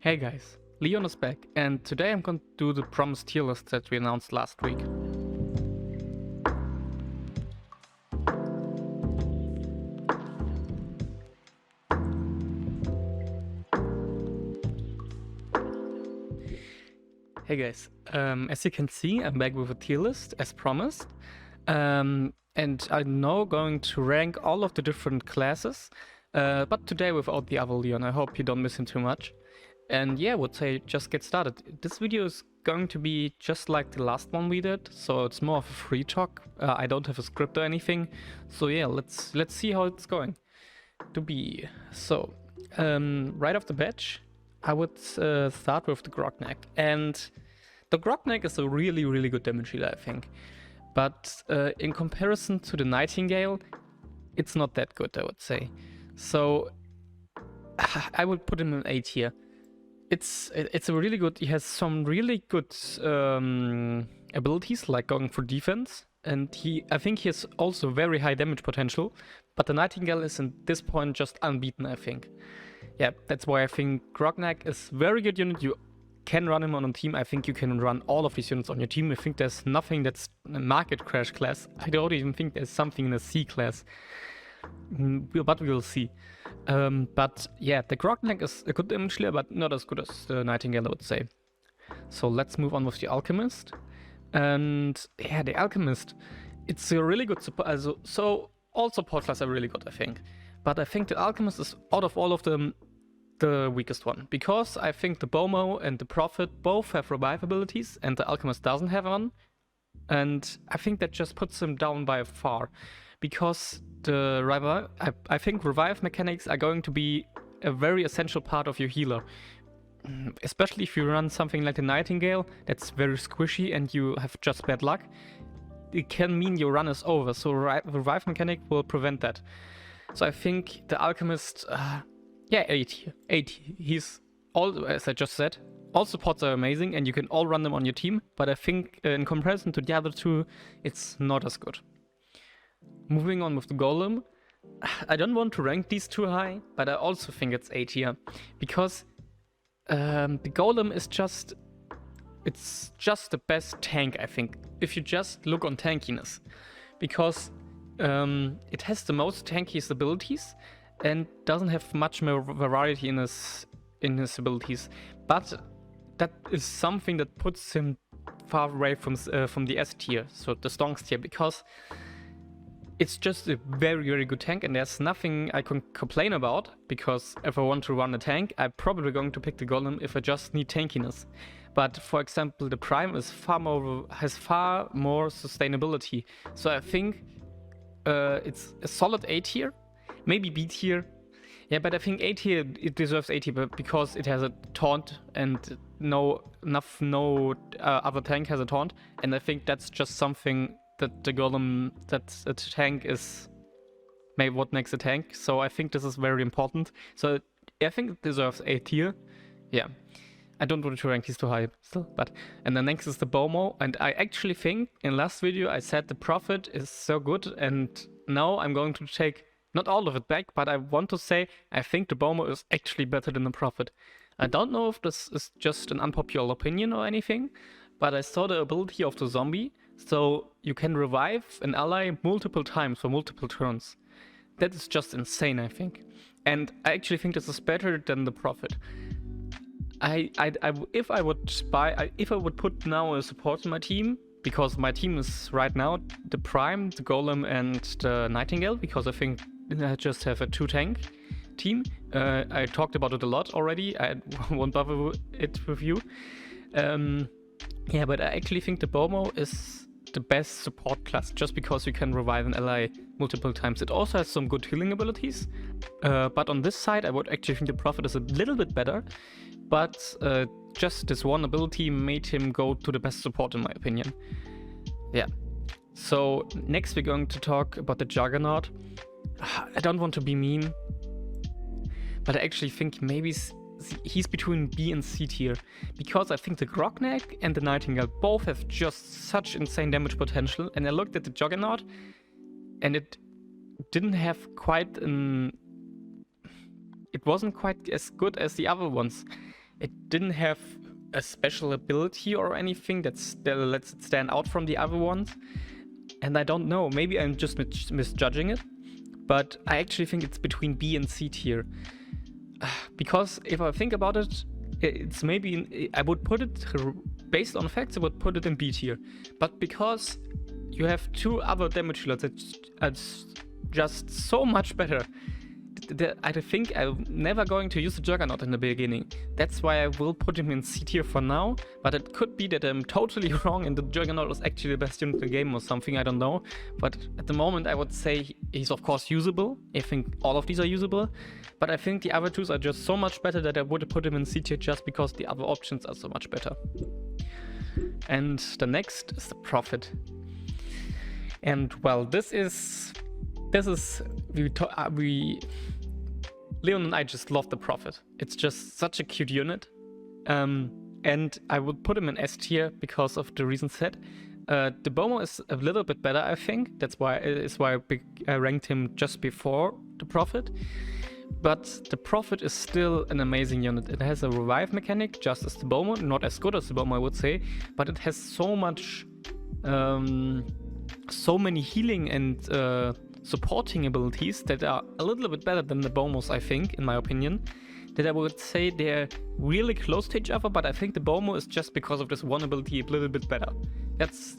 Hey guys, Leon is back, and today I'm going to do the promised tier list that we announced last week. Hey guys, as you can see, I'm back with a tier list as promised, and I'm now going to rank all of the different classes, but today without the other Leon. I hope you don't miss him too much. And yeah, I would say just get started. This video is going to be just like the last one we did, so it's more of a free talk. I don't have a script or anything, so yeah, let's see how it's going to be. So, right off the bat, I would start with the Grognak, and the Grognak is a really good damage dealer, I think. But in comparison to the Nightingale, it's not that good, I would say. So I would put him in A tier. It's a really good. He has some really good abilities, like going for defense, and I think he has also very high damage potential. But the Nightingale is at this point just unbeaten, I think. Yeah, that's why I think Grognak is very good unit. You can run him on a team. I think you can run all of these units on your team. I think there's nothing that's a market crash class. I don't even think there's something in a C class. But we will see. But yeah, the Grognak is a good damage dealer, but not as good as the Nightingale, I would say. So let's move on with the Alchemist. And yeah, the Alchemist, it's a really good support. So all support classes are really good, I think. But I think the Alchemist is out of all of them the weakest one, because I think the Bomo and the Prophet both have revive abilities, and the Alchemist doesn't have one. And I think that just puts him down by far, because the revive, I think revive mechanics are going to be a very essential part of your healer. Especially if you run something like the Nightingale, that's very squishy and you have just bad luck. It can mean your run is over, so revive mechanic will prevent that. So I think the Alchemist, yeah, 8. He's all, as I just said, all supports are amazing and you can all run them on your team, but I think in comparison to the other two, it's not as good. Moving on with the Golem, I don't want to rank these too high, but I also think it's A tier, because the Golem is just the best tank, I think, if you just look on tankiness, because it has the most tankiest abilities and doesn't have much more variety in his abilities, but that is something that puts him far away from the S tier, so the Stonks tier, because it's just a very good tank, and there's nothing I can complain about, because if I want to run a tank, I'm probably going to pick the Golem if I just need tankiness. But for example, the Prime is has far more sustainability, so I think it's a solid A tier, maybe B tier. Yeah, but I think A tier, it deserves A tier because it has a taunt, and no other tank has a taunt, and I think that's just something that the Golem, that a tank is maybe what makes a tank. So I think this is very important. So I think it deserves A tier. Yeah, I don't want to rank these too high still, but and then next is the Bomo, and I actually think in last video I said the Prophet is so good, and now I'm going to take not all of it back, but I want to say I think the Bomo is actually better than the Prophet. I don't know if this is just an unpopular opinion or anything, but I saw the ability of the zombie, so you can revive an ally multiple times for multiple turns. That is just insane, I think. And I actually think this is better than the Prophet. If I would put now a support in my team, because my team is right now the Prime, the Golem, and the Nightingale, because I think I just have a 2-tank team. I talked about it a lot already. I won't bother it with you. Yeah, but I actually think the Bomo is the best support class, just because you can revive an ally multiple times. It also has some good healing abilities, but on this side I would actually think the Prophet is a little bit better, but just this one ability made him go to the best support in my opinion. Yeah. So next we're going to talk about the Juggernaut. I don't want to be mean, but I actually think maybe he's between B and C tier, because I think the Grognak and the Nightingale both have just such insane damage potential, and I looked at the Juggernaut and it didn't have quite it wasn't quite as good as the other ones. It didn't have a special ability or anything that lets it stand out from the other ones. And I don't know, maybe I'm just misjudging it, but I actually think it's between B and C tier. Because if I think about it, it's maybe I would put it, based on facts, I would put it in B tier. But because you have two other damage dealers that's just so much better, I think I'm never going to use the Juggernaut in the beginning. That's why I will put him in C tier for now, but it could be that I'm totally wrong and the Juggernaut is actually the best unit in the game or something, I don't know. But at the moment I would say he's of course usable. I think all of these are usable, but I think the other two are just so much better that I would put him in C tier just because the other options are so much better. And the next is the Prophet. And well, Leon and I just love the Prophet. It's just such a cute unit. And I would put him in S tier because of the reasons said. The Bomo is a little bit better, I think. That's why I ranked him just before the Prophet. But the Prophet is still an amazing unit. It has a revive mechanic, just as the Bomo. Not as good as the Bomo, I would say. But it has so much... so many healing and supporting abilities that are a little bit better than the Bomos, I think, in my opinion. That I would say they're really close to each other, but I think the Bomo is just because of this one ability a little bit better. That's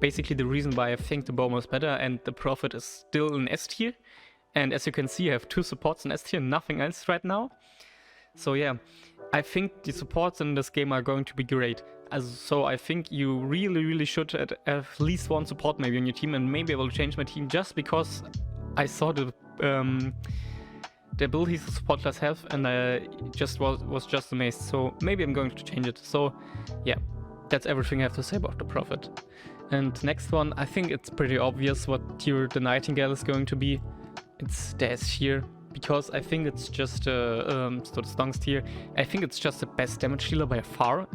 basically the reason why I think the Bomo is better, and the Prophet is still in S tier. And as you can see, I have two supports in S tier, nothing else right now. So yeah, I think the supports in this game are going to be great. So I think you really should have at least one support maybe on your team, and maybe I will change my team just because I saw the abilities the support class have, and I just was just amazed. So maybe I'm going to change it. So yeah, that's everything I have to say about the Prophet. And next one, I think it's pretty obvious what tier the Nightingale is going to be. It's the S tier. Because I think it's just so the Stonks tier. I think it's just the best damage dealer by far.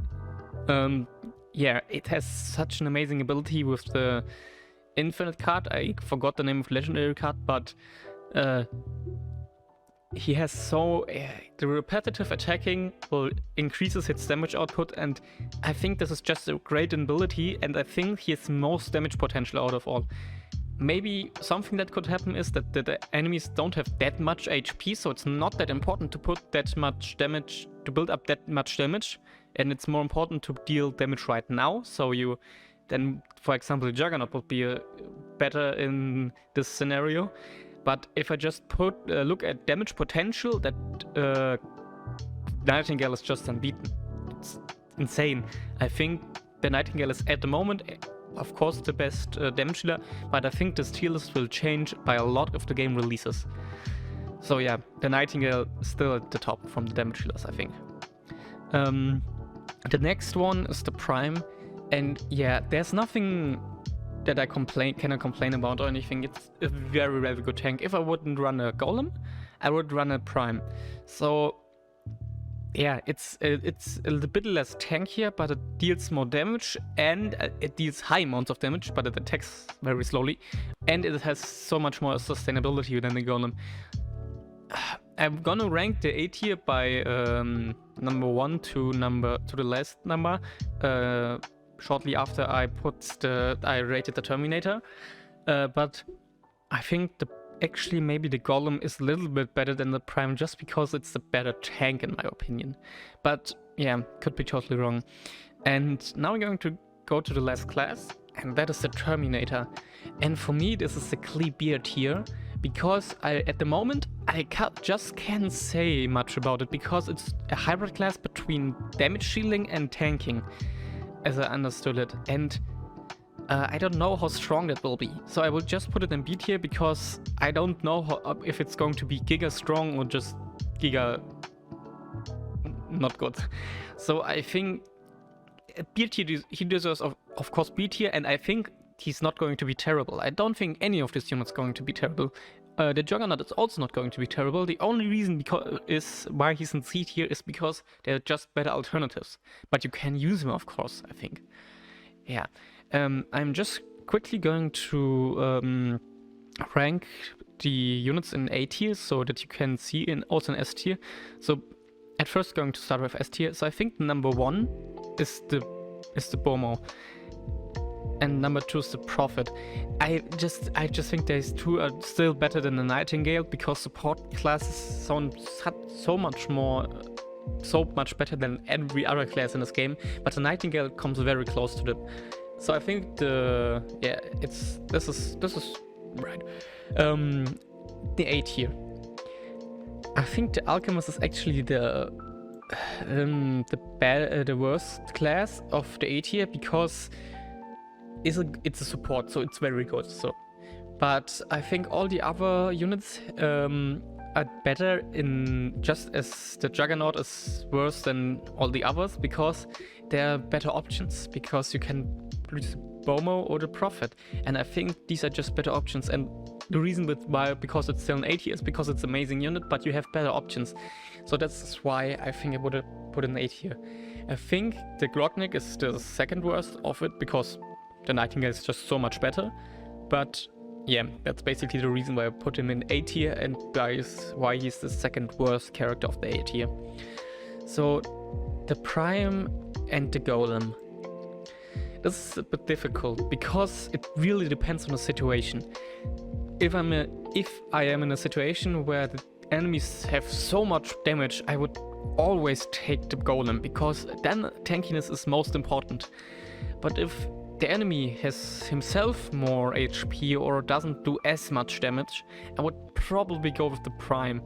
Yeah, it has such an amazing ability with the Infinite card. I forgot the name of the legendary card, but he has the repetitive attacking will increases his damage output, and I think this is just a great ability, and I think he has most damage potential out of all. Maybe something that could happen is that the enemies don't have that much HP, so it's not that important to put that much damage, to build up that much damage, and it's more important to deal damage right now. So then, for example, the Juggernaut would be better in this scenario. But if I just look at damage potential, that Nightingale is just unbeaten. It's insane. I think the Nightingale is at the moment, of course, the best damage dealer, but I think this tier list will change by a lot if the game releases. So yeah, the Nightingale is still at the top from the damage dealers, I think. The next one is the Prime, and yeah, there's nothing that I cannot complain about or anything. It's a very good tank. If I wouldn't run a Golem, I would run a Prime. So yeah, it's a little bit less tankier, but it deals more damage, and it deals high amounts of damage, but it attacks very slowly, and it has so much more sustainability than the Golem. I'm gonna rank the A tier by number 1 to the last number. Shortly after I rated the Terminator, but I think actually maybe the Golem is a little bit better than the Prime just because it's the better tank in my opinion. But yeah, could be totally wrong. And now we're going to go to the last class, and that is the Terminator. And for me, this is the clear tier because at the moment I just can't say much about it because it's a hybrid class between damage shielding and tanking, as I understood it. And I don't know how strong that will be. So I will just put it in B tier because I don't know if it's going to be giga strong or just giga not good. So I think B tier, he deserves of course B tier, and I think he's not going to be terrible. I don't think any of these units going to be terrible. The Juggernaut is also not going to be terrible. The only reason is why he's in C tier is because they're just better alternatives. But you can use them, of course, I think. Yeah. I'm just quickly going to rank the units in A tier so that you can see also in S tier. So at first going to start with S tier. So I think number 1 is the Bomo, and number 2 is the Prophet. I just think these two are still better than the Nightingale, because support classes sound so much better than every other class in this game. But the Nightingale comes very close to them. So I think this is right. The A tier. I think the Alchemist is actually the worst class of the A tier, because it's a support, so it's very good. So, but I think all the other units are better, in just as the Juggernaut is worse than all the others, because there are better options, because you can produce Bomo or the Prophet, and I think these are just better options. And the reason because it's still an A tier is because it's an amazing unit, but you have better options. So that's why I think I would have put an A tier. I think the Grognak is the second worst of it, because the Nightingale is just so much better. But yeah, that's basically the reason why I put him in A tier, and why he's the second worst character of the A tier. So the Prime and the Golem. This is a bit difficult, because it really depends on the situation. If I am in a situation where the enemies have so much damage, I would always take the Golem, because then tankiness is most important. But if the enemy has himself more HP or doesn't do as much damage, I would probably go with the Prime,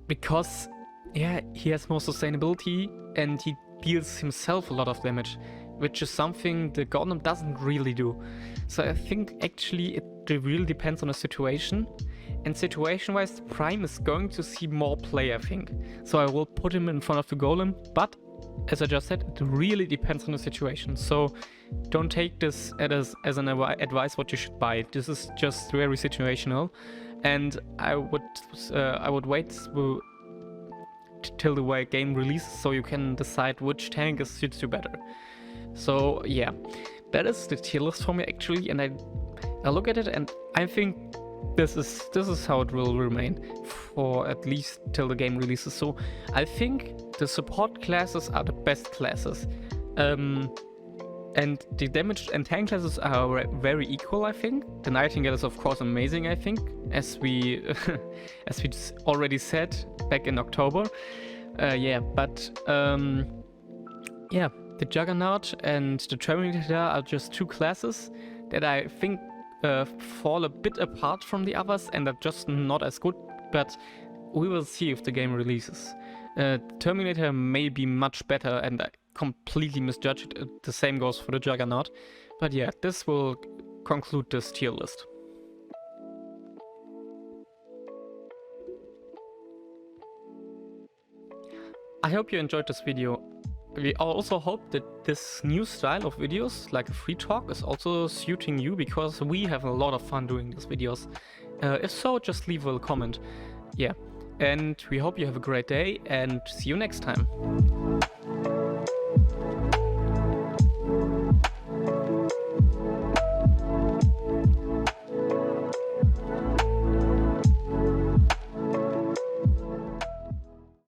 because yeah, he has more sustainability and he deals himself a lot of damage, which is something the Golem doesn't really do. So I think actually it really depends on the situation, and situation-wise the Prime is going to see more play, I think. So I will put him in front of the Golem, but as I just said, it really depends on the situation. So don't take this as an advice what you should buy. This is just very situational, and I would wait till the game releases, so you can decide which tank suits you better. So yeah, that is the tier list for me actually, and I look at it and I think this is how it will remain for at least till the game releases. So I think the support classes are the best classes, and the damage and tank classes are very equal. I think the Nightingale is of course amazing, I think, as we already said back in October. The Juggernaut and the Terminator are just two classes that I think fall a bit apart from the others and are just not as good, but we will see if the game releases. Terminator may be much better, and I completely misjudged it. The same goes for the Juggernaut. But yeah, this will conclude this tier list. I hope you enjoyed this video. We also hope that this new style of videos, like a free talk, is also suiting you, because we have a lot of fun doing these videos. If so, just leave a comment. Yeah, and we hope you have a great day, and see you next time.